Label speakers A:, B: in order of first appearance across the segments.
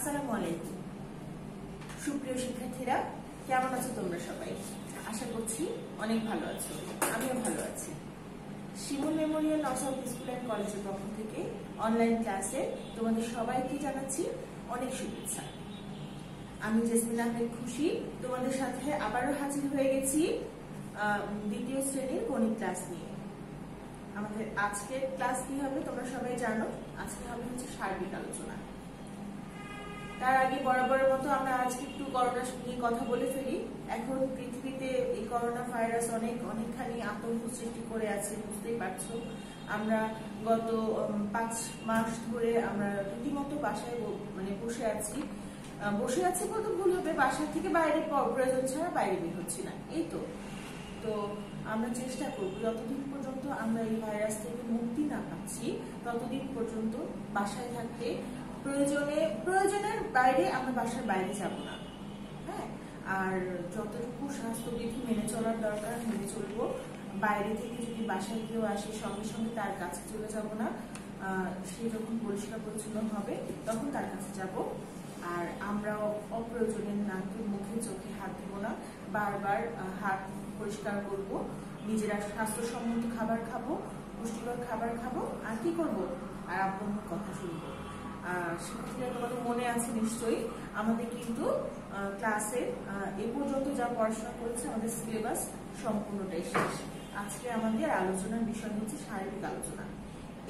A: আসসালামু আলাইকুম সুপ্রিয় শিক্ষার্থীরা, কেমন আছো তোমরা সবাই? আশা করছি অনেক ভালো আছো। আমিও ভালো আছি। শিমুল মেমোরিয়াল নর্সাউথ স্কুল অ্যান্ড কলেজের পক্ষ থেকে অনলাইন ক্লাসে তোমাদের সবাইকে জানাচ্ছি অনেক শুভেচ্ছা। আমি জেসমিন আহমেদ খুশি তোমাদের সাথে আবারও হাজির হয়ে গেছি দ্বিতীয় শ্রেণীর গণিত ক্লাস নিয়ে। আমাদের আজকের ক্লাস কি হবে তোমরা সবাই জানো। আজকে হবে হচ্ছে সার্বিক আলোচনা। তার আগে বরাবরের মতো আমরা আজকে একটু করোনা নিয়ে কথা বলে ফেলি। এখন পৃথিবীতে এই করোনা ভাইরাস অনেকখানি আতঙ্ক সৃষ্টি করে আছে, বুঝতেই পারছো। আমরা গত 5 মাস ধরে আমরা রীতিমতো বাসায় বসে আছি বলতে ভুল হবে, বাসা থেকে বাইরে প্রয়োজন ছাড়া বাইরে বের হচ্ছি না। এই তো আমরা চেষ্টা করবো যতদিন পর্যন্ত আমরা এই ভাইরাস থেকে মুক্তি না পাচ্ছি ততদিন পর্যন্ত বাসায় থাকতে, প্রয়োজনের বাইরে আমরা বাসার বাইরে যাব না। হ্যাঁ, আর যতটুকু স্বাস্থ্যবিধি মেনে চলার দরকার মেনে চলবো। বাইরে থেকে যদি বাসায় কেউ আসে সঙ্গে সঙ্গে তার কাছে চলে যাব না। সে যখন পরিষ্কার পরিচ্ছন্ন হবে তখন তার কাছে যাব। আর আমরাও অপ্রয়োজনীয় নাকে মুখে চোখে হাত দেবো না, বারবার হাত পরিষ্কার করব। নিজেরা স্বাস্থ্যসম্মত খাবার খাবো, পুষ্টিকর খাবার খাবো। আর কি করব? আর আপনার কথা শুনবো। শিক্ষার্থীরা, তোমাদের মনে আছে নিশ্চয়ই আমাদের কিন্তু ক্লাসে এ পর্যন্ত যা পড়াশোনা করেছে আমাদের সিলেবাস সম্পূর্ণটাই শেষ। আজকে আমাদের আলোচনার বিষয় হচ্ছে শারীরিক আলোচনা।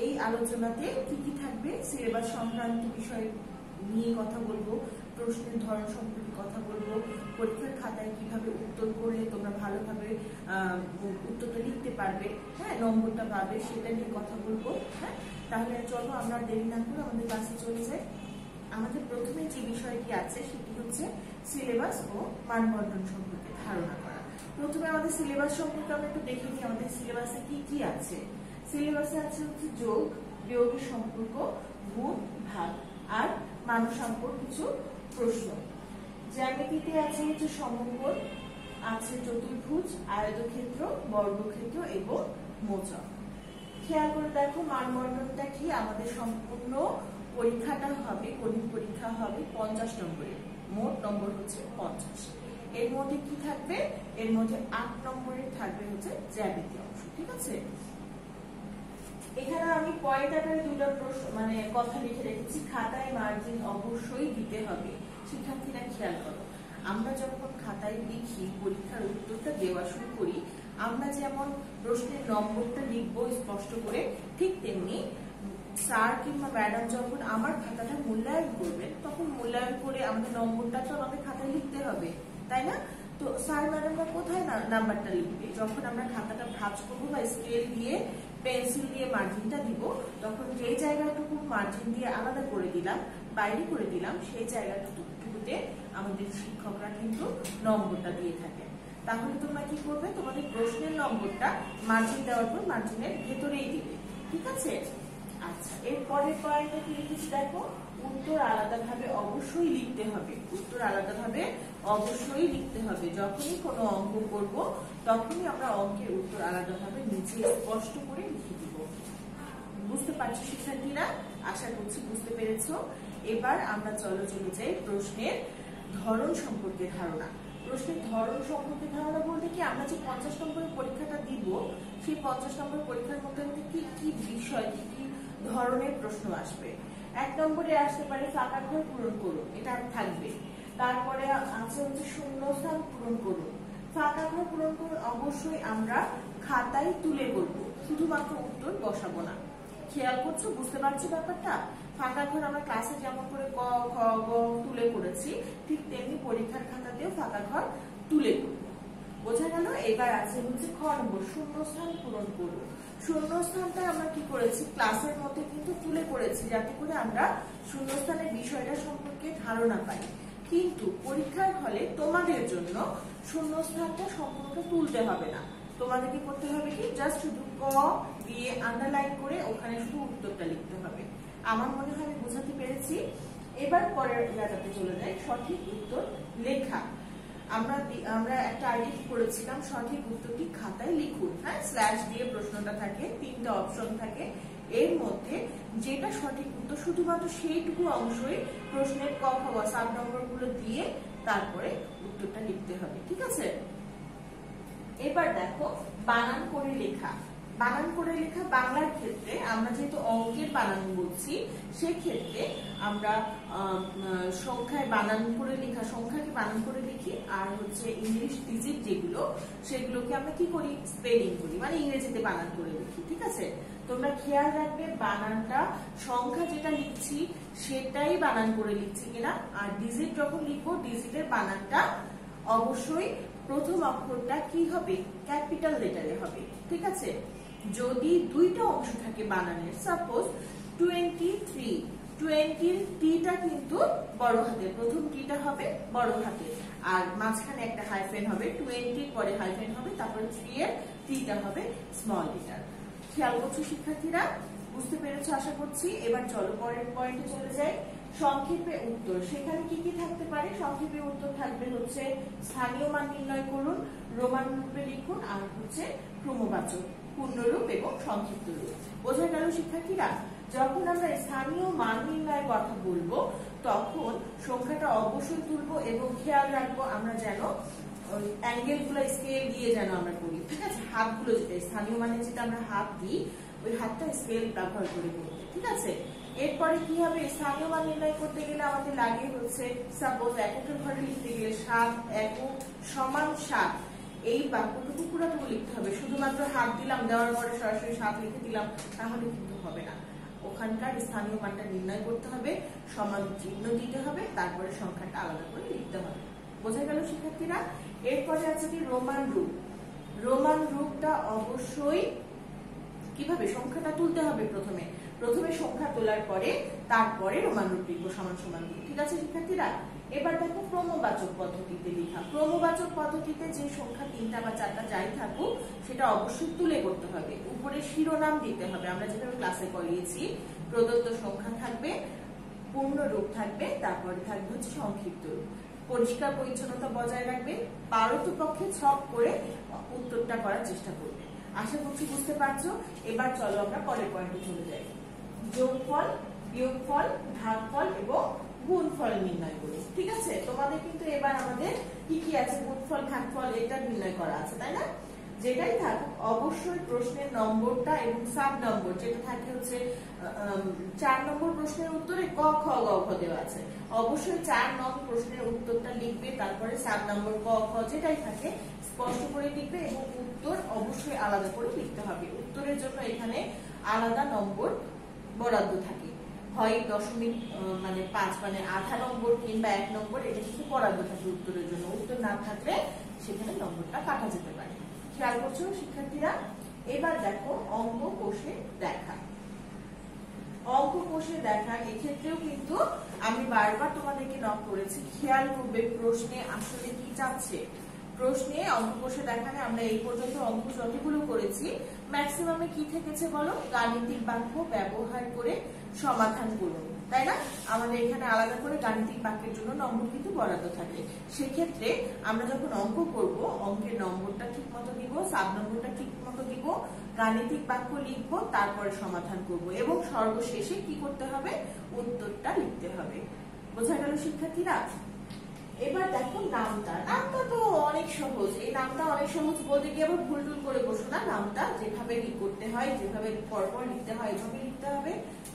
A: এই আলোচনাতে কি কি থাকবে? সিলেবাস সংক্রান্ত বিষয় নিয়ে কথা বলবো, প্রশ্নের ধরন সম্পর্কে কথা বলবো, পরীক্ষার খাতায় কিভাবে উত্তর করলে তোমরা ভালোভাবে উত্তরটা লিখতে পারবে, হ্যাঁ, নম্বরটা পাবে, সেটা নিয়ে কথা বলবো। হ্যাঁ, তাহলে চলো আমরা দেরি না করে আমাদের ক্লাসে চলে যাই। আমাদের প্রথমে যে বিষয়টি আছে সেটি হচ্ছে সিলেবাস ও মানবন্টন সম্পর্কে ধারণা করা। প্রথমে আমাদের সিলেবাস সম্পর্কে আমরা একটু দেখে নিই আমাদের সিলেবাসে কি কি আছে। সিলেবাসে আছে হচ্ছে যোগ বিয়োগের সম্পর্ক, গুণ ভাগ আর মান সম্পর্ক কিছু প্রশ্ন। জ্যামিতিতে আছে হচ্ছে সমকোণ, আছে চতুর্ভুজ, আয়তক্ষেত্র, বর্গক্ষেত্র এবং মোচক। খেয়াল করে দেখো মানবন্টনটা কি। আমাদের সম্পূর্ণ পরীক্ষাটা হবে, গণিত পরীক্ষা হবে 50 নম্বরের, মোট নম্বর হচ্ছে 50। এর মধ্যে কি থাকবে? এর মধ্যে 8 নম্বরের থাকবে হচ্ছে জ্যামিতি অংশ। ঠিক আছে, এখানে আমি পয়েন্ট আকারে দুটো প্রশ্ন কথা লিখে রেখেছি। খাতায় মার্জিন অবশ্যই দিতে হবে। শিক্ষার্থীরা খেয়াল করো, আমরা যখন খাতায় লিখি পরীক্ষার উত্তরটা দেওয়া শুরু করি, আমরা যেমন প্রশ্নের নম্বরটা লিখবো স্পষ্ট করে, ঠিক তেমনি স্যার কিংবা ম্যাডাম যখন আমার খাতাটা মূল্যায়ন করবেন তখন মূল্যায়ন করে আমাদের নম্বরটা তো আমাদের খাতায় লিখতে হবে, তাই না? তো স্যার ম্যাডামরা কোথায় নাম্বারটা লিখবে? যখন আমরা খাতাটা ভাঁজ করবো বা স্কেল দিয়ে পেন্সিল দিয়ে মার্জিনটা দিব, তখন যে জায়গাটুকু মার্জিন দিয়ে আলাদা করে দিলাম, বাইরে করে দিলাম, সেই জায়গাটুকুতে আমাদের শিক্ষকরা কিন্তু নম্বরটা দিয়ে থাকে। তাহলে তোমরা কি করবে? তোমাদের প্রশ্নের নম্বরটা মার্জিন দেওয়ার পর মার্জিনের ভেতরেই দিবে। ঠিক আছে? আচ্ছা, এর পরের পয়েন্টে কি লিখেছি দেখো, উত্তর আলাদাভাবে অবশ্যই লিখতে হবে। উত্তর আলাদাভাবে অবশ্যই লিখতে হবে। যখনই কোনো অঙ্ক করব তখনই আমরা অঙ্কের উত্তর আলাদাভাবে নিচে স্পষ্ট করে লিখে দিব। বুঝতে পারছো শিক্ষার্থীরা? আশা করছি বুঝতে পেরেছো। এবার আমরা চলে যাই প্রশ্নের ধরন সম্পর্কে ধারণা। প্রশ্নের ধরন সম্পর্কে ধারণা বলতে কি, আমরা যে 50 নম্বরের পরীক্ষাটা দিব সেই 50 নম্বর পরীক্ষার মধ্যে কি কি বিষয়, কি কি ধরনের প্রশ্ন আসবে। 1 নম্বরে আসতে পারে ফাঁকা ঘর পূরণ করুন, এটা থাকবে। তারপরে আছে হচ্ছে শূন্যস্থান পূরণ করুন। ফাঁকা ঘর পূরণ করুন অবশ্যই আমরা খাতায় তুলে করব, শুধুমাত্র উত্তর বসাবো না। খেয়াল করছো? বুঝতে পারছো ব্যাপারটা? ফাঁকা ঘর আমরা ক্লাসে যেমন করে ক খ গ তুলে করেছি, ঠিক তেমনি পরীক্ষার খাতাতেও ফাঁকা ঘর তুলে করব। বোঝা গেল? এবার আছে হচ্ছে খ নম্বর, শূন্যস্থান পূরণ করব। শূন্যস্থানটা আমরা কি করেছি? ক্লাসের মধ্যে কিন্তু তুলে করেছি যাতে করে আমরা শূন্যস্থানের বিষয়টা সম্পর্কে ধারণা পাই। কিন্তু পরীক্ষার হলে তোমাদের জন্য শূন্যস্থানটা সম্পূর্ণ তুলতে হবে না। তোমাদেরকে করতে হবে কি, জাস্ট শুধু ক দিয়ে আন্ডারলাইন করে ওখানে শুধু উত্তরটা লিখতে হবে। আমার মনে হয় আমি বোঝাতে পেরেছি। এবার পরের জায়গাতে চলে যাই, সঠিক উত্তর লেখা। আমরা একটা আইডিয়া করেছিলাম, সঠিক উত্তরটি খাতায় লিখুন। হ্যাঁ, স্ল্যাশ দিয়ে প্রশ্নটা থাকে, 3টা অপশন থাকে। এর মধ্যে যেটা সঠিক উত্তর শুধুমাত্র সেইটুকু অংশই প্রশ্নের ক খ বা সাব নম্বরগুলো দিয়ে তারপরে উত্তরটা লিখতে হবে, ঠিক আছে। এবার দেখো বানান করে লেখা। বানান করে লেখা বাংলার ক্ষেত্রে আমরা যেহেতু অঙ্কের বানান বলছি, সেক্ষেত্রে আমরা সংখ্যায় বানান করে লেখা, সংখ্যাকে বানান করে লিখি, আর হচ্ছে ইংলিশ ডিজিট যেগুলো সেগুলোকে আমরা কি করি, স্পেলিং করি, মানে ইংরেজিতে বানান করে লিখি, ঠিক আছে। তোমরা খেয়াল রাখবে বানানটা সংখ্যা যেটা লিখছি সেটাই বানান করে লিখছি কিনা, আর ডিজিট যখন লিখবো ডিজিটের বানানটা অবশ্যই প্রথম অক্ষরটা কি হবে, ক্যাপিটাল লেটারে হবে, ঠিক আছে। যদি দুইটা অংশ থাকে বানানের, সাপোজ 23, 20 টিটা কিন্তু বড় হাতের, প্রথম টিটা হবে বড় হাতের, আর মাঝখানে একটা হাইফেন হবে, 20 পরে হাইফেন হবে, তারপরে 3 এর টিটা হবে স্মল লেটার। খেয়াল করছো শিক্ষার্থীরা, বুঝতে পেরেছো আশা করছি। এবার চলো পরের পয়েন্টে চলে যাই। সংক্ষেপে উত্তর, সেখানে কি কি থাকতে পারে? সংক্ষেপে উত্তর থাকবে হচ্ছে স্থানীয় মান নির্ণয় করুন, রোমান রূপে লিখুন, আর হচ্ছে ক্রমবাচক, পূর্ণরূপ এবং সংক্ষিপ্ত রূপ। বোঝা গেল শিক্ষার্থীরা? যখন আমরা স্থানীয় মান নির্ণয়ের কথা বলবো তখন সংখ্যাটা অবশ্যই তুলবো এবং খেয়াল রাখবো আমরা যেন অ্যাঙ্গেল গুলো স্কেল দিয়ে যেন আমরা করি, ঠিক আছে। হাতগুলো যেটা স্থানীয় মানে যেটা আমরা হাত দিই, ওই হাতটা স্কেল ব্যবহার করে করতে, ঠিক আছে। এরপরে কি হবে, স্থানীয় মান নির্ণয় করতে গেলে আমাদের লাগে হচ্ছে সাপোজ এককের ঘরে লিখতে গেলে 7 একক সমান 7, এই বাক্যটুকু পুরোটুকু লিখতে হবে। শুধুমাত্র হাত দিলাম, দেওয়ার পরে সরাসরি 7 লিখে দিলাম, তাহলে কিন্তু হবে না। ওখানকার স্থানীয় মানটা নির্ণয় করতে হবে, সমান চিহ্ন দিতে হবে, তারপরে সংখ্যাটা আলাদা করে লিখতে হবে। বোঝা গেল শিক্ষার্থীরা? এরপরে আছে কি রোমান রূপ। রোমান রূপটা অবশ্যই কিভাবে, সংখ্যাটা তুলতে হবে প্রথমে সংখ্যা তোলার পরে তারপরে রোমান রূপ লিখবো সমান সমান, ঠিক আছে শিক্ষার্থীরা। এবার দেখো ক্রমবাচক পদ্ধতিতে লেখা। ক্রমবাচক পদ্ধতিতে যে সংখ্যা 3টা বা 4টা যাই থাকুক সেটা অবশ্যই তুলে করতে হবে, উপরে শিরোনাম দিতে হবে। আমরা যেভাবে ক্লাসে করিয়েছি, প্রদত্ত সংখ্যা থাকবে, পূর্ণ রূপ থাকবে, তারপরে থাকবে হচ্ছে সংক্ষিপ্ত রূপ। পরিষ্কার পরিচ্ছন্নতা বজায় রাখবে, পারতপক্ষে ছক করে উত্তরটা করার চেষ্টা করবে। আশা করছি বুঝতে পারছো। এবার চলো আমরা পরের পয়েন্টে চলে যাই। যোগফল, বিয়োগফল, ভাগফল এবং গুণফল নির্ণয় করি, ঠিক আছে। তোমাদের কিন্তু এবার আমাদের কি কি আছে, গুণফল, ভাগফল, এটা নির্ণয় করা আছে, তাই না? যেটাই থাকুক অবশ্যই প্রশ্নের নম্বরটা এবং সাব নম্বর যেটা থাকে হচ্ছে 4 নম্বর প্রশ্নের উত্তরে ক খ গ ঘ দেওয়া আছে, অবশ্যই 4 নম্বর প্রশ্নের উত্তরটা লিখবে, তারপরে সাব নম্বর ক খ যেটাই থাকে স্পষ্ট করে লিখবে এবং উত্তর অবশ্যই আলাদা করে লিখতে হবে। উত্তরের জন্য এখানে আলাদা নম্বর বরাদ্দ থাকে, হয় 0.5 মানে আধা নম্বর কিংবা 1 নম্বর, এটা কিন্তু বরাদ্দ থাকে উত্তরের জন্য। উত্তর না থাকলে সেখানে নম্বরটা কাটা যেতে পারে। খেয়াল করছো শিক্ষার্থীরা? এবার দেখো অঙ্ক কষে দেখা। অঙ্ক কষে দেখা এক্ষেত্রেও কিন্তু আমি বারবার তোমাদেরকে নক করেছি, খেয়াল করবে প্রশ্নে আসলে কি চাচ্ছে। প্রশ্নে অঙ্ক কষে দেখানে আমরা এই পর্যন্ত অঙ্ক যতগুলো করেছি ম্যাক্সিমামে কি থেকেছে বলো, গাণিতিক বাক্য ব্যবহার করে সমাধান করুন, তাই না? আমাদের এখানে আলাদা করে গাণিতিক বাক্যের জন্য নম্বর কিন্তু বরাদ্দ থাকে। সেক্ষেত্রে আমরা যখন অঙ্ক করব, অঙ্কের নম্বরটা ঠিক মতো দিব, সাব নম্বরটা ঠিক মতো দিব, গাণিতিক বাক্য লিখবো, তারপরে সমাধান করব এবং সর্বশেষে কি করতে হবে, উত্তরটা লিখতে হবে। বোঝা গেল শিক্ষার্থীরা? এবার দেখো নামটা। নামটা তো অনেক সহজ, এই নামটা অনেক সহজ বলতে গিয়ে আবার ভুল টুল করে বসো না। নামটা যেভাবে করতে হয়, যেভাবে পরপর লিখতে হয় এভাবে লিখতে হবে।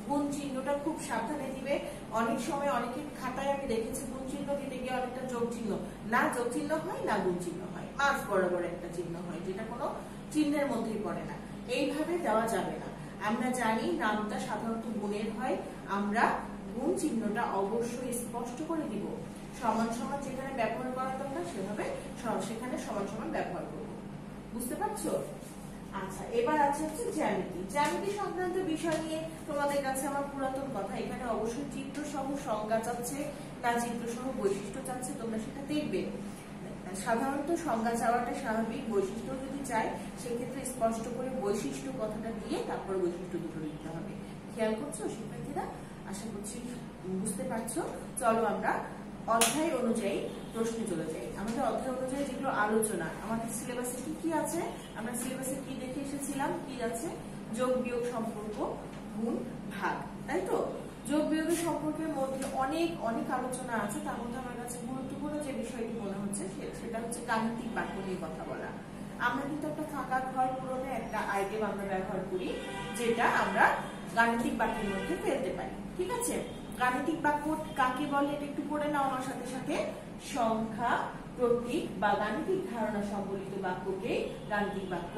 A: গুণ চিহ্নটা খুব সাবধানে দিবে। অনেক সময় অনেকের খাতায় আমি দেখেছি গুণ চিহ্ন দিতে গিয়ে অনেকটা যোগ চিহ্ন, না যোগ চিহ্ন হয় না গুণ চিহ্ন হয়, মাঝ বরাবর একটা চিহ্ন হয় যেটা কোনো চিহ্নের মধ্যেই পড়ে না। এইভাবে দেওয়া যাবে না। আমরা জানি নামটা সাধারণত গুণের হয়, আমরা গুণ চিহ্নটা অবশ্যই স্পষ্ট করে দিব। সমান সমান যেখানে ব্যবহার করা দরকার সেভাবে সেখানে সমান সমান ব্যবহার করব। বুঝতে পারছো? আচ্ছা, এবার আছে হচ্ছে জ্যামিতি। জ্যামিতি সংক্রান্ত বিষয় নিয়ে তোমাদের কাছে আমার পুরাতন কথা। এখানে অবশ্যই চিত্র সহ সংজ্ঞা চাচ্ছে না চিত্র সহ বৈশিষ্ট্য চাচ্ছে, তোমরা সেটা দেখবে। সাধারণত সংজ্ঞা চাওয়াটা স্বাভাবিক, বৈশিষ্ট্য যদি চাই সেক্ষেত্রে স্পষ্ট করে বৈশিষ্ট্য কথাটা দিয়ে তারপর বৈশিষ্ট্য দুটো লিখতে হবে। খেয়াল করছো শিক্ষার্থীরা? আশা করছি বুঝতে পারছো। চলো আমরা অধ্যায় অনুযায়ী প্রশ্নে চলে যাই। আমাদের অধ্যায় অনুযায়ী যেগুলো আলোচনা, আমাদের সিলেবাসে কি কি আছে, আমরা সিলেবাসে কি দেখে এসেছিলাম, কি আছে, যোগ বিয়োগ সম্পর্ক, গুণ, ভাগ, তাই তো? যোগ বিয়োগের সম্পর্কের মধ্যে অনেক অনেক আলোচনা আছে, তার মধ্যে আমার কাছে গুরুত্বপূর্ণ যে বিষয়টি মনে হচ্ছে সেটা হচ্ছে গাণিতিক বাক্য নিয়ে কথা বলা। আমরা কিন্তু একটা ফাঁকা ঘর পূরণের একটা আইটেম আমরা ব্যবহার করি, যেটা আমরা গাণিতিক বাক্যের মধ্যে ফেলতে পারি। ঠিক আছে, গাণিতিক বাক্য কাকে বলে এটা একটু পড়ে নাও আমার সাথে সাথে। সংখ্যা, প্রতীক বা গাণিতিক ধারণা সম্বলিত বাক্যকে গাণিতিক বাক্য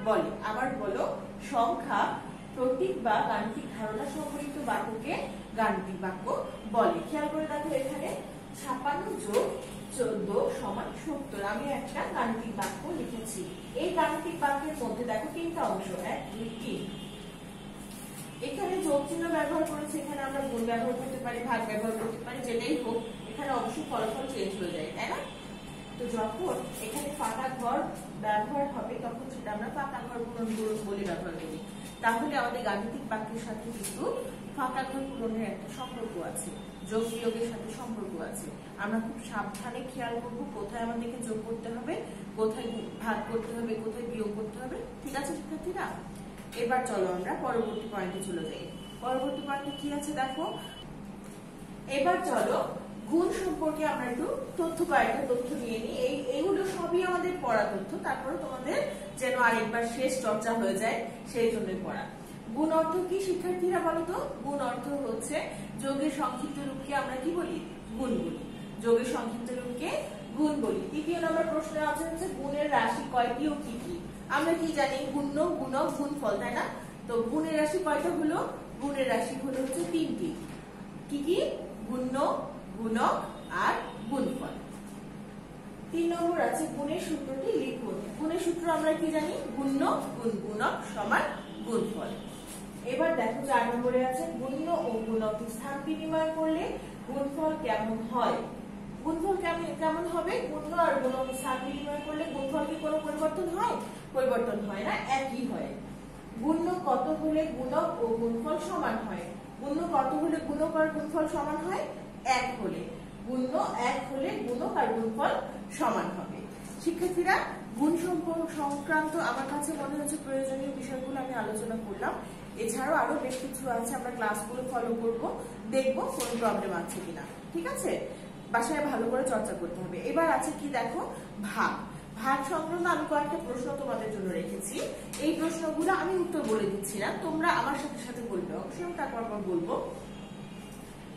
A: বলে। আবার বলো, সংখ্যা, প্রতীক বা গাণিতিক ধারণা সম্বলিত বাক্যকে গাণিতিক বাক্য বলে। খেয়াল করে দেখো, এখানে 56 যোগ 14 সমান 70 আমি একটা গাণিতিক বাক্য লিখেছি। এই গাণিতিক বাক্যের মধ্যে দেখো তিনটা অংশ, 1 2 3। এখানে যোগ চিহ্ন ব্যবহার করেছি, এখানে আমরা গুণ ব্যবহার করতে পারি, ভাগ ব্যবহার করতে পারি, যেটাই হোক এখানে অবশ্যই ফলাফল চেঞ্জ হয়ে যায়, তাই না? তো যখন এখানে ফাঁকা ঘর ব্যবহার হবে তখন সেটা আমরা ফাঁকা ঘর পূরণ বলে ব্যবহার করি। তাহলে আমাদের গাণিতিক বাক্যের সাথে কিন্তু ফাঁকা ঘর পূরণের একটা সম্পর্ক আছে, যোগ বিয়োগের সাথে সম্পর্ক আছে। আমরা খুব সাবধানে খেয়াল করবো কোথায় আমাদেরকে যোগ করতে হবে, কোথায় ভাগ করতে হবে, কোথায় বিয়োগ করতে হবে। ঠিক আছে শিক্ষার্থীরা, এবার চলো আমরা পরবর্তী পয়েন্টে চলে যাই। পরবর্তী পয়েন্টে কি আছে দেখো, এবার চলো গুণ সম্পর্কে আমরা একটু কয়েকটা তথ্য নিয়ে নিই। এইগুলো সবই আমাদের পড়া তথ্য, তারপরে তোমাদের যেন আরেকবার শেষ চর্চা হয়ে যায় সেই জন্যই পড়া। গুণ অর্থ কি শিক্ষার্থীরা বলো তো? গুণ অর্থ হচ্ছে যোগের সংক্ষিপ্ত রূপকে আমরা কি বলি? গুণ বলি। যোগের সংক্ষিপ্ত রূপকে গুণ বলি। তৃতীয় নম্বর প্রশ্ন আছে হচ্ছে গুণের রাশি কয়টি ও কি কি? আমরা কি জানি? গুণ্য, গুণক, গুণফল, তাই না? তো গুণের রাশি কয়টা হলো? গুণের রাশি হলো হচ্ছে 3টি। কি কি? গুণ্য, গুণক আর গুণফল। 3 নম্বর আছে গুণের সূত্রটি লিখুন। গুণের সূত্র আমরা কি জানি? গুণ্য গুণ গুণক সমান গুণফল। এবার দেখো 4 নম্বরে আছে গুণ্য ও গুণক স্থান বিনিময় করলে গুণফল কেমন হয়? গুণফল কেমন হবে? গুণ্য আর গুণক স্থান বিনিময় করলে গুণফল কি কোনো পরিবর্তন হয়? পরিবর্তন হয় না, একই হয়। গুণ্য কত হলে গুণক ও গুণফল সমান হয়? গুণ্য কত হলে গুণক আর গুণফল সমান হয়? 1 হলে। গুণ্য 1 হলে গুণক আর গুণফল সমান হবে। শিক্ষার্থীরা, গুণ সংক্রান্ত আমার কাছে মনে হচ্ছে প্রয়োজনীয় বিষয়গুলো আমি আলোচনা করলাম। এছাড়াও আরো বেশ কিছু আছে, আমরা ক্লাসগুলো ফলো করব, দেখবো কোনো প্রবলেম আছে কিনা। ঠিক আছে, বাসায় ভালো করে চর্চা করতে হবে। এবার আছে কি দেখো, ভাগ। ভাগ সংক্রান্ত আমি কয়েকটা প্রশ্ন তোমাদের জন্য রেখেছি। এই প্রশ্নগুলো আমি উত্তর বলে দিচ্ছি না, তোমরা আমার সাথে সাথে বলবে, অবশ্যই তারপর বলবো।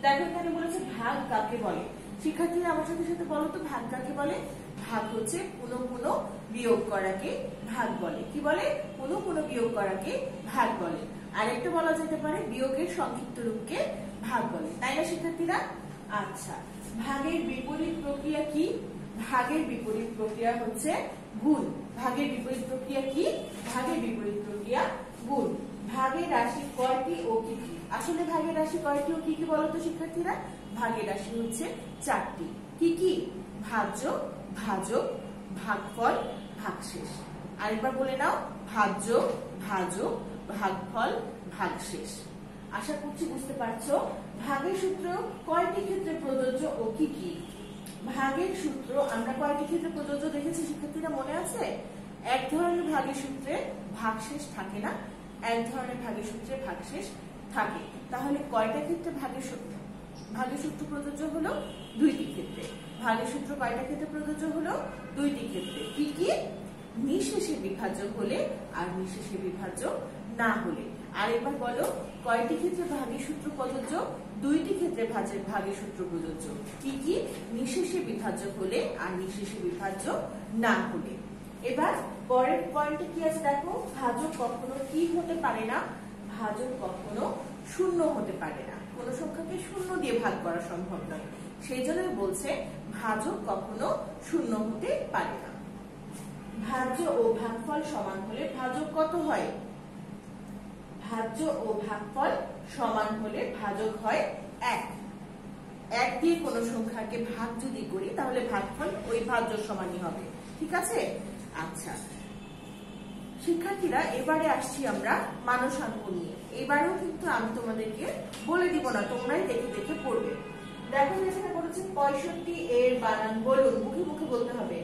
A: দেখো এখানে বলেছে ভাগ কাকে বলে? শিক্ষার্থীরা আমার সাথে সাথে বলো তো, ভাগ কাকে বলে? ভাগ হচ্ছে কোনো কোনো বিয়োগ করাকে ভাগ বলে। কি বলে? কোনো কোনো বিয়োগ করাকে ভাগ বলে। আরেকটা বলা যেতে পারে বিয়োগের সংক্ষিপ্ত রূপকে ভাগ বলে, তাই না শিক্ষার্থীরা? আচ্ছা, ভাগের বিপরীত প্রক্রিয়া কি? ভাগের বিপরীত প্রক্রিয়া হচ্ছে গুণ। ভাগের বিপরীত প্রক্রিয়া কি? ভাগের বিপরীত প্রক্রিয়া গুণ। ভাগের রাশি কয়টি ও কি কি? আসলে ভাগের রাশি কয়টি ও কি কি বলো তো শিক্ষার্থীরা? ভাগের রাশি হচ্ছে 4টি। কি কি? ভাজ্য, ভাজক, ভাগফল, ভাগশেষ। আরেকবার বলে নাও, ভাজ্য, ভাজক, ভাগফল, ভাগশেষ। আশা করছি বুঝতে পারছো। ভাগের সূত্র কয়টি ক্ষেত্রে প্রযোজ্য ও কি কি? ভাগের সূত্র আমরা কয়টি ক্ষেত্রে প্রযোজ্য দেখেছি শিক্ষার্থীরা, মনে আছে? এক ধরনের ভাগের সূত্রে ভাগশেষ থাকে না, এক ধরনের ভাগের সূত্রে ভাগশেষ থাকে। তাহলে কয়টা ক্ষেত্রে ভাগের সূত্র প্রযোজ্য হলো? 2টি ক্ষেত্রে। ভাগের সূত্র কয়টা ক্ষেত্রে প্রযোজ্য হলো? 2টি ক্ষেত্রে। কি কি? নিঃশেষে বিভাজ্য হলে আর নিঃশেষে বিভাজ্য না হলে। আরেকবার বলো, কয়টি ক্ষেত্রে ভাগের সূত্র প্রযোজ্য? 2টি ক্ষেত্রে ভাগের সূত্র প্রযোজ্য। কি কি? নিঃশেষে বিভাজ্য হলে আর নিঃশেষে বিভাজ্য না হলে। এবার পরের পয়েন্টে কি আছে দেখো, ভাজক কখনো কি হতে পারে না? ভাজক কখনো শূন্য হতে পারে না। কোন সংখ্যাকে শূন্য দিয়ে ভাগ করা সম্ভব নয়, সেই জন্য বলছে ভাজক কখনো শূন্য হতে পারে না। ভাজ্য ও ভাগফল সমান হলে ভাজক কত হয়? ভাজ্য ও ভাগফল সমান হলে ভাজক হয় 1। 1 দিয়ে কোন সংখ্যাকে ভাগ যদি করি তাহলে ভাগফল ওই ভাজ্য সমানই হবে। ঠিক আছে? আচ্ছা শিক্ষার্থীরা, এবারে আসছি আমরা মানসাঙ্ক নিয়ে। এবারেও কিন্তু আমি তোমাদেরকে বলে দিব না, তোমরাই দেখে দেখে পড়বে। দেখো এখানে বলেছে 65 এর বানান বলুন। মুখে মুখে বলতে হবে।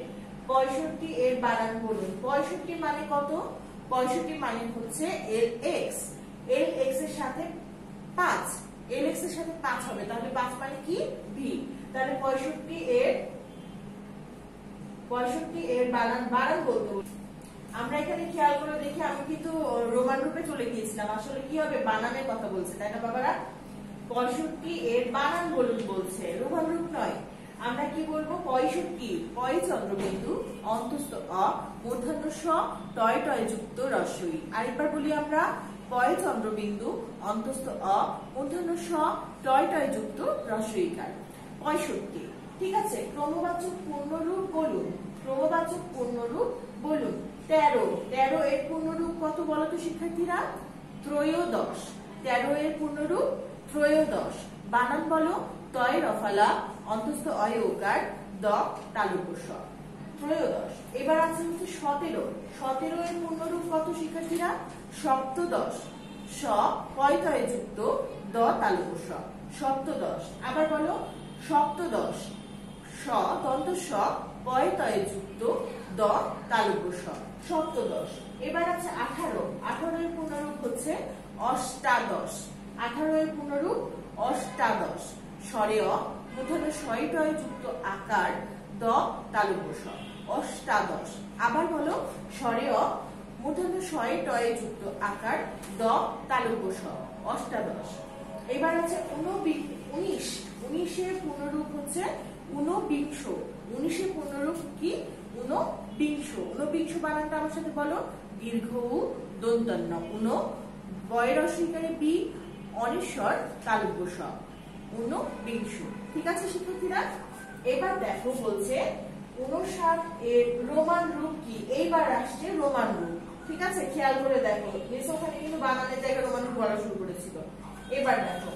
A: 65 এর বানান বলুন। 65 মানে কত? 65 মানে হচ্ছে এর এক্স। এল এক্স এর সাথে 5, এল এক্স এর সাথে 5 হবে, তাহলে 5 মানে কি ভি। তাহলে 65 এর বানান বলতে আমরা এখানে খেয়াল করে দেখি, আমি কিন্তু রোমান রূপে চলে গিয়েছিলাম, আসলে কি হবে বানানের কথা বলছে, তাই না বাবারা? 65 এর বানান বলুন বলছে, রোমান রূপ নয়। আমরা কি বলবো? 65 পয় চন্দ্রবিন্দু অন্তস্থ অ মূর্ধন্য স টয় টয় যুক্ত রস্বই। আরেকবার বলি আমরা, পয় চন্দ্রবিন্দু অন্তস্থ অ মূর্ধন্য স টয় টয় যুক্ত রস্বইকার। 65, ঠিক আছে। ক্রমবাচক পূর্ণরূপ বলুন, ক্রমবাচক পূর্ণরূপ বলুন। 13 এর পূর্ণরূপ কত বলো তো শিক্ষার্থীরা? ত্রয়োদশ। 13 এর পূর্ণরূপ ত্রয়োদশ। বানান বলো, তয় রফালা অন্তস্থ অয় ওকার দ তালুক স, ত্রয়োদশ। এবার আছে হচ্ছে 17। 17 এর পূর্ণরূপ কত শিক্ষার্থীরা? সপ্তদশ। স কয় তয় যুক্ত দ তালুক স, সপ্তদশ। আবার বলো সপ্তদশ। স দন্ত স কয় তয় যুক্ত দ তালুক স, সপ্তদশ। এবার আছে 18। 18 এর পূর্ণরূপ হচ্ছে অষ্টাদশ। 18 এর পূর্ণরূপ অষ্টাদশ। স্বরে অ মূর্ধন্য শয় টয় যুক্ত আকার দ তালুক স, অষ্টাদশ। আবার বলো স্বরে অ মূর্ধন্য শয় টয় যুক্ত আকার দ তালুক স, অষ্টাদশ। এবার আছে 19। 19 এর পূর্ণরূপ হচ্ছে ঊনবিংশ। 19 এর পূর্ণরূপ কি? ঊনবিংশ। ঊনবিংশ বানানটা আমার সাথে বলো, দীর্ঘ উ দন্তন্য উন বয় রস্বইকারে বি অনিশ্বর তালুক স, ঊনবিংশ। ঠিক আছে শিক্ষার্থীরা? এবার দেখো বলছে 59 এর রোমান রূপ কি? এইবার আসছে রোমান রূপ, ঠিক আছে। খেয়াল করে দেখো, ওখানে কিন্তু বানানের জায়গায় রোমান রূপ বলা শুরু করেছিল। এবার দেখো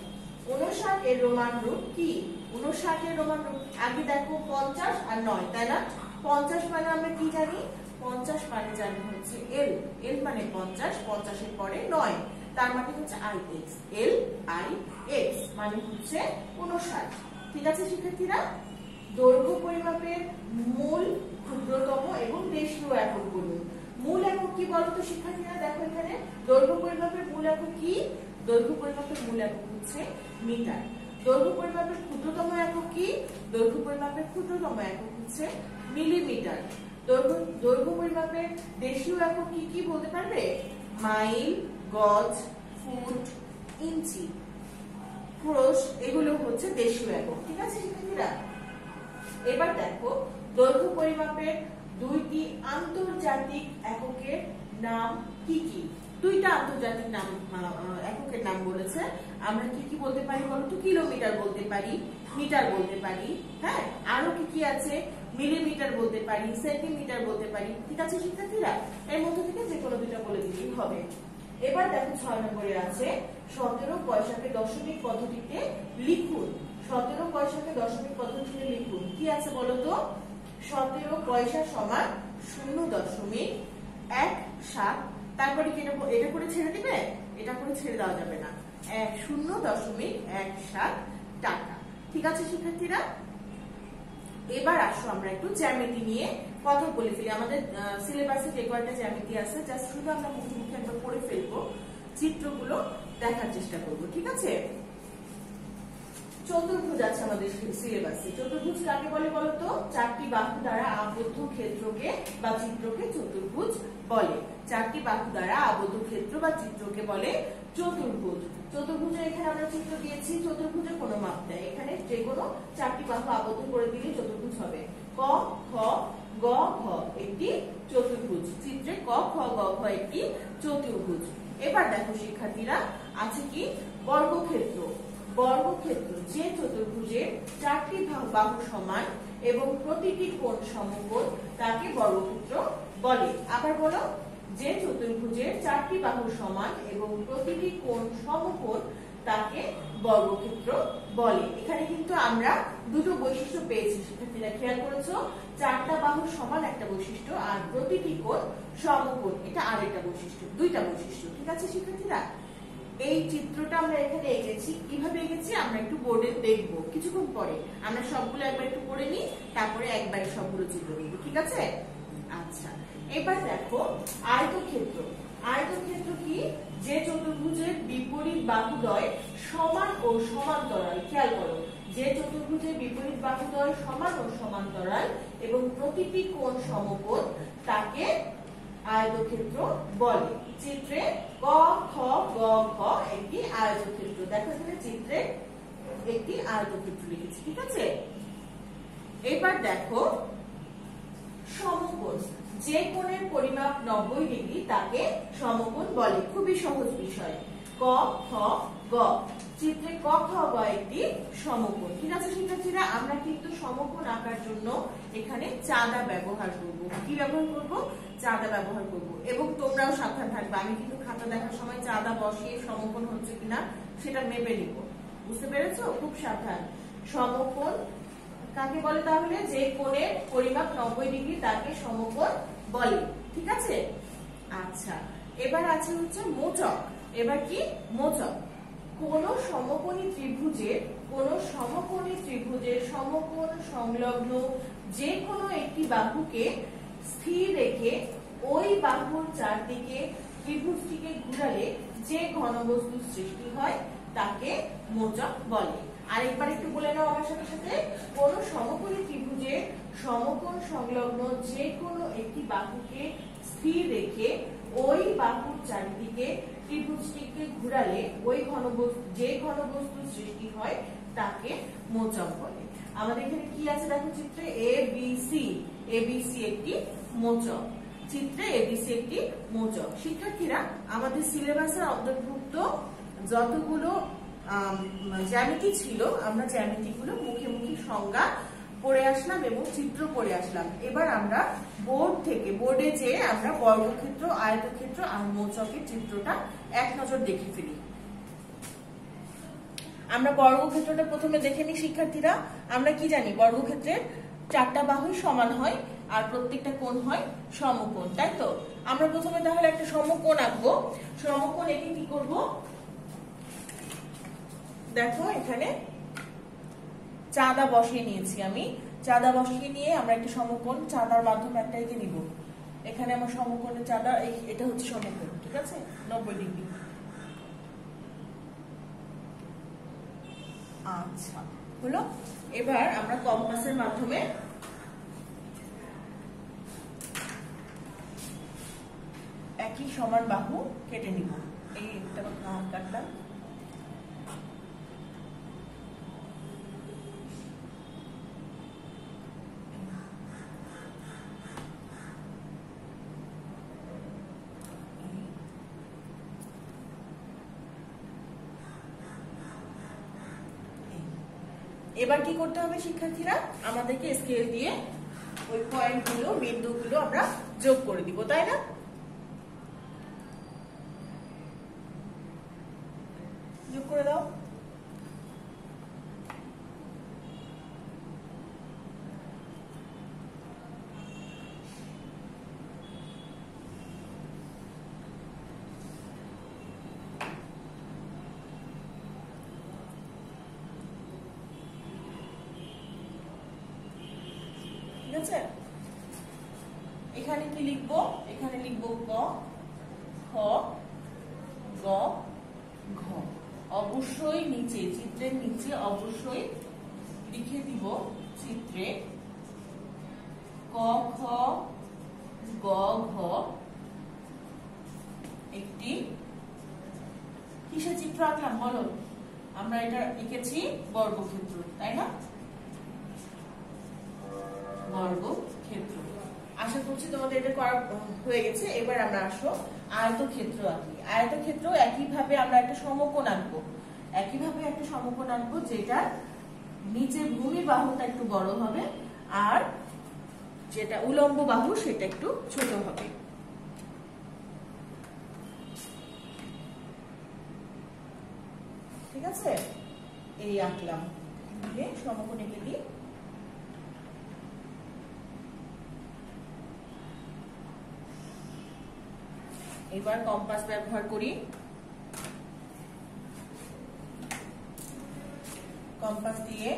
A: 59 এর রোমান রূপ কি? 59 এর রোমান রূপ আগে দেখো 50 আর 9, তাই না? 50 মানে আমরা কি জানি? 50 মানে জানি হচ্ছে এল। এল মানে 50, 50 এর পরে 9, তার মানে হচ্ছে I x. L I x মানে হচ্ছে 59। ঠিক আছে শিক্ষার্থীরা? দৈর্ঘ্য পরিমাপের মূল, ক্ষুদ্রতম এবং দেশীয় একক বলুন। মূল একক কি বলতো শিক্ষার্থীরা? দেখো এখানে দৈর্ঘ্য পরিমাপের মূল একক কি? দৈর্ঘ্য পরিমাপের মূল একক হচ্ছে মিটার। দৈর্ঘ্য পরিমাপের ক্ষুদ্রতম একক কি? দৈর্ঘ্য পরিমাপের ক্ষুদ্রতম একক হচ্ছে মিলিমিটার। দৈর্ঘ্য পরিমাপের দেশীয় একক কি কি বলতে পারবে? মাইল, গজ, ফুট, ইঞ্চি, ক্রোশ, এগুলো হচ্ছে দেশীয় একক। ঠিক আছে শিক্ষার্থীরা? এবার দেখো দৈর্ঘ্য পরিমাপের 2টি আন্তর্জাতিক এককের নাম কি কি? 2টা আন্তর্জাতিক নাম এককের নাম বলেছে। আমরা কি কি বলতে পারি বলো তো? কিলোমিটার বলতে পারি, মিটার বলতে পারি, হ্যাঁ, আরো কি কি আছে? মিলিমিটার বলতে পারি, সেন্টিমিটার বলতে পারি। ঠিক আছে শিক্ষার্থীরা? এর মধ্যে থেকে যে কোনো দুটো বলে দিলেই হবে। এবার দেখো 6 নম্বরে আছে 17 পয়সাকে দশমিক পদ্ধতিতে লিখুন। 17 পয়সাকে দশমিক পদ্ধতিতে লিখুন। কি আছে বলো তো? 17 পয়সা সমান 0.17, তারপরে কি এটা করে ছেড়ে দিবে? এটা করে ছেড়ে দেওয়া যাবে না, 0.17 টাকা। ঠিক আছে শিক্ষার্থীরা? এবার আসো আমরা একটু জ্যামিতি নিয়ে কথা বলে ফেলি। আমাদের সিলেবাসে যে কয়টা জ্যামিতি আছে জাস্ট শুধু আমরা মুখে মুখে একবার পড়ে ফেলবো, চিত্রগুলো দেখার চেষ্টা করব। ঠিক আছে? চতুর্ভুজ আছে আমাদের সিলেবাসে। চতুর্ভুজ কাকে বলে বলতো? 4টি বাহু দ্বারা আবদ্ধ ক্ষেত্রকে বা চিত্রকে চতুর্ভুজ বলে। 4টি বাহু দ্বারা আবদ্ধ ক্ষেত্র বা চিত্রকে বলে চতুর্ভুজ। চতুর্ভুজে এখানে আমরা চিত্র দিয়েছি, চতুর্ভুজে কোনো মাপ দেয়, এখানে যে কোনো 4টি বাহু আবদ্ধ করে দিলে চতুর্ভুজ হবে। ক খ গ ঘ একটি চতুর্ভুজ। চিত্রে ক খ গ ঘ একটি চতুর্ভুজ। এবার দেখো শিক্ষার্থীরা, আছে কি? বর্গক্ষেত্র। বর্গক্ষেত্র যে চতুর্ভুজের 4টি বাহু সমান এবং প্রতিটি কোণ সমকোণ তাকে বর্গক্ষেত্র বলে। আবার বলো, যে চতুর্ভুজের 4টি বাহু সমান এবং প্রতিটি কোণ সমকোণ তাকে বর্গক্ষেত্র বলে। এখানে কিন্তু আমরা দুটো বৈশিষ্ট্য পেয়েছি শিক্ষার্থীরা, খেয়াল করেছো? 4টা বাহু সমান একটা বৈশিষ্ট্য, আর প্রতিটি কোণ সমকোণ এটা আরেকটা বৈশিষ্ট্য, 2টা বৈশিষ্ট্য। ঠিক আছে শিক্ষার্থীরা? এই চিত্রটা আমরা এখানে এঁকেছি, কিভাবে এঁকেছি আমরা একটু বোর্ডে দেখবো কিছুক্ষণ পরে। আমরা সবগুলো একবার একটু পড়ে নিই, তারপরে একবারে সবগুলো চিত্র দেখবো। ঠিক আছে? আচ্ছা, এবার দেখো আয়তক্ষেত্র। আয়তক্ষেত্র কি? যে চতুর্ভুজের বিপরীত বাহুদ্বয় সমান ও সমান্তরাল, খেয়াল করো, যে চতুর্ভুজের বিপরীত বাহুদ্বয় সমান ও সমান্তরাল এবং প্রতিটি কোণ সমকোণ তাকে আয়তক্ষেত্র বলে। চিত্রে ক খ গ ঘ একটি আয়তক্ষেত্র, দেখো এখানে চিত্রে একটি আয়তক্ষেত্র লিখেছি, ঠিক আছে। এবার দেখো সমকোণ, যে কোণের পরিমাপ 90 ডিগ্রি তাকে সমকোণ বলে। খুবই সহজ বিষয়। ক খ গ, চিত্রে ক খ গ একটি সমকোণ, ঠিক আছে শিক্ষার্থীরা। আমরা কিন্তু সমকোণ আঁকার জন্য এখানে চাঁদা ব্যবহার করব। কি ব্যবহার করব? চাঁদা ব্যবহার করব। এবং তোমরাও সাবধান থাকবে, আমি কিন্তু খাতা দেখার সময় চাঁদা বসিয়ে সমকোণ হচ্ছে কিনা সেটা মেপে নিব, বুঝতে পেরেছো? খুব সাবধান। সমকোণ কাকে বলে তাহলে? যে কোণের পরিমাপ 90 ডিগ্রি তাকে সমকোণ বলে, ঠিক আছে। আচ্ছা, এবার আছে হচ্ছে মোচক। এবার কি? মোচক। কোন সমকোণী ত্রিভুজের সমকোণ সংলগ্ন যে কোনো একটি বাহুকে স্থির রেখে ওই বাহুর চারদিকে ত্রিভুজটিকে ঘুরালে যে ঘনবস্তু সৃষ্টি হয় তাকে মোচক বলে। আরেকবার একটু বলে নাও আমার সাথে সাথে। কোন সমকোণী ত্রিভুজের সমকোণ সংলগ্ন যে কোনো একটি বাহুকে স্থির রেখে ওই বাহুর চারিদিকে ত্রিভুজটিকে ঘুরালে ওই যে ঘনবস্তু সৃষ্টি হয় তাকে মোচক বলে। আমাদের এখানে কি আছে দেখো চিত্রে? এবিসি একটি মোচক। চিত্রে এবিসি একটি মোচক। শিক্ষার্থীরা, আমাদের সিলেবাসের অন্তর্ভুক্ত যতগুলো জ্যামিতি ছিল আমরা জ্যামিতিগুলো মুখে মুখে সংজ্ঞা পড়ে আসলাম এবং চিত্র পড়ে আসলাম। এবার আমরা বোর্ডে যে আমরা বর্গক্ষেত্র, আয়তক্ষেত্র আর মোচকের চিত্রটা এক নজর দেখে ফেলি। আমরা বর্গক্ষেত্রটা প্রথমে দেখে নিই শিক্ষার্থীরা। আমরা কি জানি? বর্গক্ষেত্রের চারটা বাহুই সমান হয় আর প্রত্যেকটা কোণ হয় সমকোণ, তাই তো? আমরা প্রথমে তাহলে একটা সমকোণ আঁকবো। সমকোণ এঁকে কি করব? দেখো এখানে চাঁদা বসিয়ে নিয়েছি আমি। চাঁদা বসিয়ে নিয়ে আমরা একটা সমকোণ চাঁদার মাধ্যমে একটা এঁকে নিব। এখানে আমার সমকোণের চাঁদা, এটা হচ্ছে সমকোণ, ঠিক আছে, 90 ডিগ্রি। আচ্ছা, হলো। এবার আমরা কম্পাসের মাধ্যমে একই সমান বাহু কেটে নিব। এই একটা কাটলাম। এবার কি করতে হবে শিক্ষার্থীরা? আমাদেরকে স্কেল দিয়ে ওই পয়েন্টগুলো, বিন্দুগুলো আমরা যোগ করে দিব, তাই না? যোগ করে দাও। ঠিক আছে, এখানে কি লিখবো? এখানে লিখবো ক খ গ ঘ। অবশ্যই নিচে, চিত্রের নিচে অবশ্যই লিখে দিব চিত্রে ক খ গ ঘ একটি কিসের চিত্র আঁকলাম বলো? আমরা এটা এঁকেছি বর্গক্ষেত্র, তাই না? বর্গক্ষেত্র। আশা করছি তোমাদের এটা করা হয়ে গেছে। এবার আমরা আসো আয়তক্ষেত্র আঁকি। আয়তক্ষেত্র একইভাবে আমরা একটা সমকোণ আঁকবো। যেটা নিচের ভূমি বাহুটা একটু বড় হবে আর যেটা উলম্ব বাহু সেটা একটু ছোট হবে। ঠিক আছে, এই আঁকলাম। সমকোণ এঁকে দিই। এবার কম্পাস ব্যবহার করি। কম্পাস দিয়ে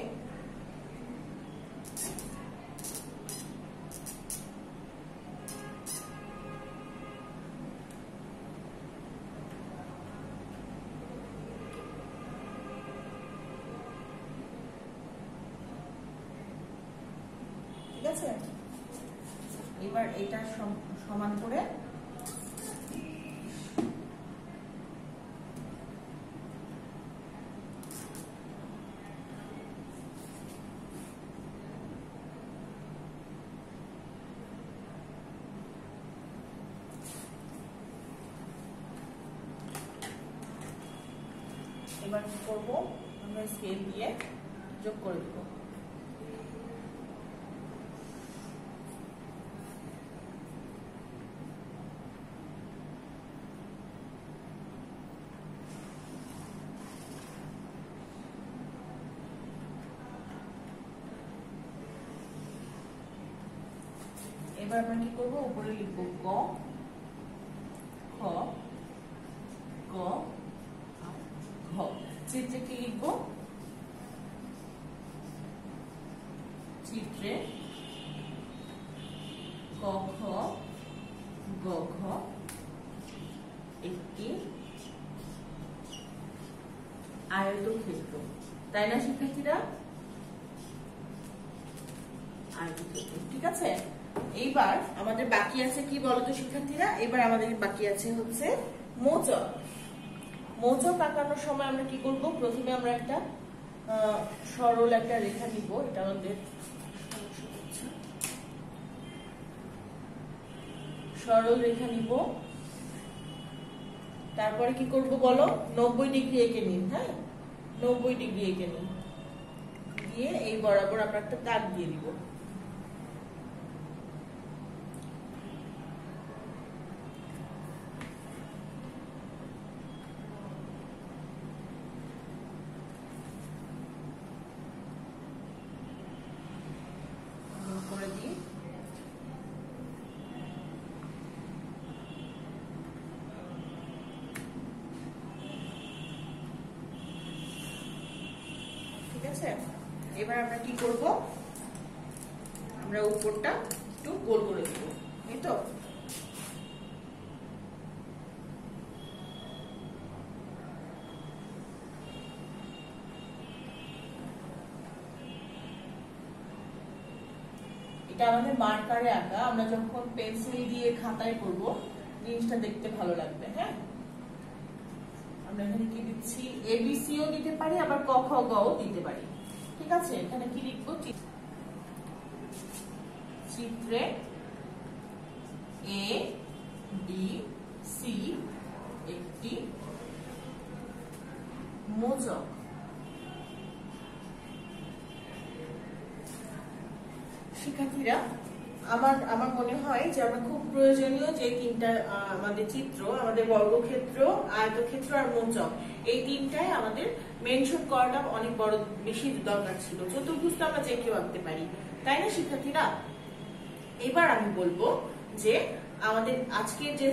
A: আছে, এবার এটা সমান করে এবার কি করবো, আমরা স্কেল দিয়ে যোগ করে দেবো। এবার আমরা কি করবো, উপরে লিখবো ক খ গ ঘ। চিত্রে কি লিখবো, চিত্রে ক খ গ ঘ একটি আয়তক্ষেত্র, তাই না শিক্ষার্থীরা? আয়তক্ষেত্র, ঠিক আছে। এইবার আমাদের বাকি আছে কি বলতো শিক্ষার্থীরা, এবার আমাদের বাকি আছে হচ্ছে মৌচক। মৌচক আঁকানোর সময় আমরা কি করব, প্রথমে আমরা একটা সরল একটা রেখা নিব, এটা আমাদের সরল রেখা নিব। তারপরে কি করব বলো, 90 ডিগ্রি এঁকে নিন। হ্যাঁ, 90 ডিগ্রি এঁকে নিন, দিয়ে এই বরাবর আমরা একটা দাগ দিয়ে দিব। করে দিই, ঠিক আছে। এবার আমরা কি করব, আমরা উপরটা একটু গোল করে দেব, এই তো। এটা আমাদের মার্কারে আঁকা, আমরা যখন পেন্সিল দিয়ে খাতায় করব জিনিসটা দেখতে ভালো লাগবে। হ্যাঁ, আমরা এখানে কি দিচ্ছি, এবিসিও দিতে পারি, আবার ক খ গ ও দিতে পারি, ঠিক আছে। এখানে কি লিখবো, চিত্রে এ বি সি একটি মোচক। শিক্ষার্থীরা, আমার মনে হয় যে আমরা খুব প্রয়োজনীয় যে তিনটা আমাদের চিত্র, আমাদের বর্গক্ষেত্র, আয়তক্ষেত্র আর মৌচক, এই তিনটাই আমাদের মেনশন করাটা অনেক বড় বেশি দরকার ছিল। চতুর্ভুজ তো আমরা যে কেউ আঁকতে পারি, তাই না শিক্ষার্থীরা? এবার আমি বলবো যে আমাদের আজকের যে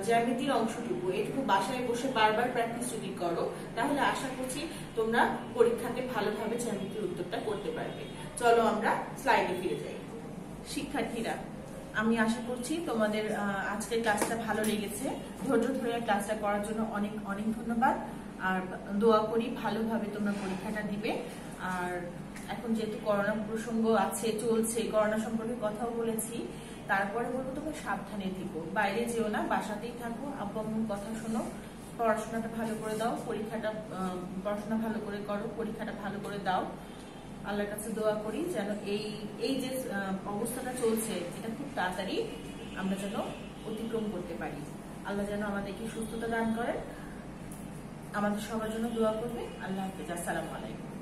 A: জ্যামিতির অংশটুকু, এটুকু বাসায় বসে বারবার প্র্যাকটিস যদি করো, তাহলে আশা করছি তোমরা পরীক্ষাতে ভালোভাবে জ্যামিতির উত্তরটা করতে পারবে। চলো আমরা স্লাইডে ফিরে যাই। শিক্ষার্থীরা, আমি আশা করছি তোমাদের আজকের ক্লাসটা ভালো লেগেছে। ধৈর্য ধরে ক্লাসটা করার জন্য অনেক অনেক ধন্যবাদ, আর দোয়া করি ভালোভাবে তোমরা পরীক্ষাটা দিবে। আর এখন যেহেতু করোনা প্রসঙ্গ আছে, চলছে, করোনা সম্পর্কে কথাও বলেছি, তারপরে বলবো তোমরা সাবধানে থেকো, বাইরে যেও না, বাসাতেই থাকো, আব্বু আম্মুর কথা শোনো, পড়াশোনাটা ভালো করে দাও, পড়াশোনা ভালো করে করো, পরীক্ষাটা ভালো করে দাও। আল্লাহর কাছে দোয়া করি যেন এই যে অবস্থাটা চলছে, এটা খুব তাড়াতাড়ি আমরা যেন অতিক্রম করতে পারি। আল্লাহ যেন আমাদেরকে সুস্থতা দান করেন। আমাদের সবার জন্য দোয়া করবে। আল্লাহ হাফেজ, আসসালামু আলাইকুম।